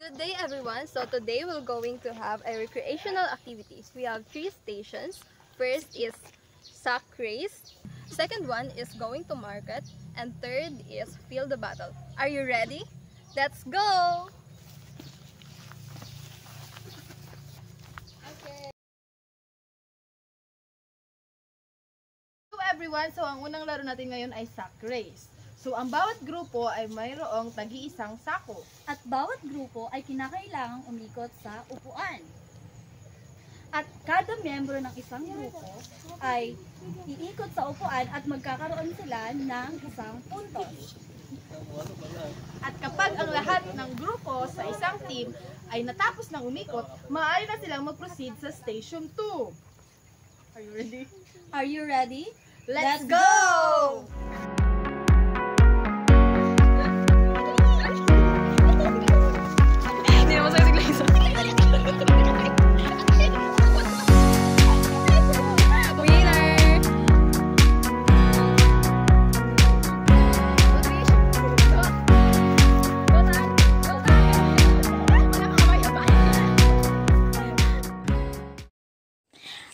Good day everyone. So today we're going to have a recreational activities. We have 3 stations. First is sack race. Second one is going to market. And third is field the battle. Are you ready? Let's go! Okay. Hello everyone. So ang unang laro natin ngayon ay sack race. So, ang bawat grupo ay mayroong tagi-isang sako. At bawat grupo ay kinakailangang umikot sa upuan. At kada miyembro ng isang grupo ay iikot sa upuan at magkakaroon sila ng isang puntos. At kapag ang lahat ng grupo sa isang team ay natapos ng umikot, maaari na silang mag-proceed sa Station 2. Are you ready? Are you ready? Let's go!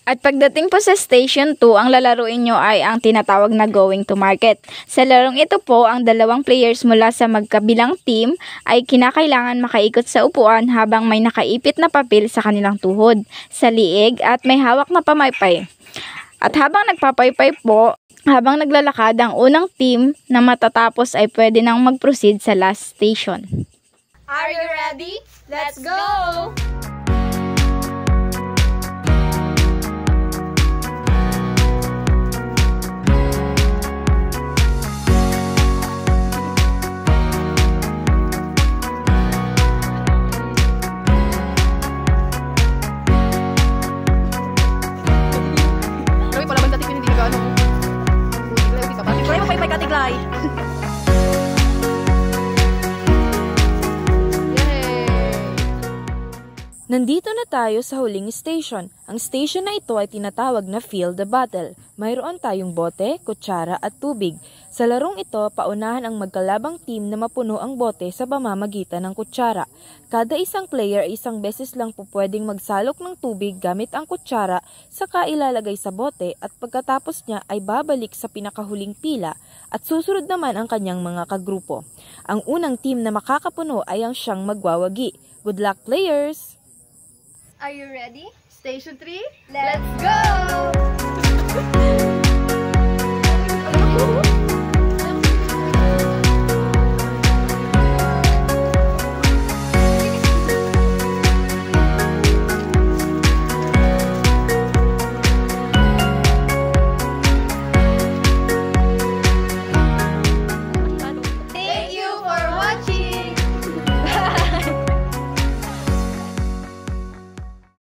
At pagdating po sa Station 2, ang lalaruin nyo ay ang tinatawag na going to market. Sa larong ito po, ang dalawang players mula sa magkabilang team ay kinakailangan makaikot sa upuan habang may nakaipit na papel sa kanilang tuhod, sa liig at may hawak na pamaypay. At habang nagpapaypay po, habang naglalakad ang unang team na matatapos ay pwede nang mag-proceed sa last station. Are you ready? Let's go! Nandito na tayo sa huling station. Ang station na ito ay tinatawag na Field the Battle. Mayroon tayong bote, kutsara at tubig. Sa larong ito, paunahan ang magkalabang team na mapuno ang bote sa pamamagitan ng kutsara. Kada isang player ay isang beses lang po pwedeng magsalok ng tubig gamit ang kutsara, saka ilalagay sa bote at pagkatapos niya ay babalik sa pinakahuling pila at susunod naman ang kanyang mga kagrupo. Ang unang team na makakapuno ay ang siyang magwawagi. Good luck, players! Are you ready? Station 3, Let's go!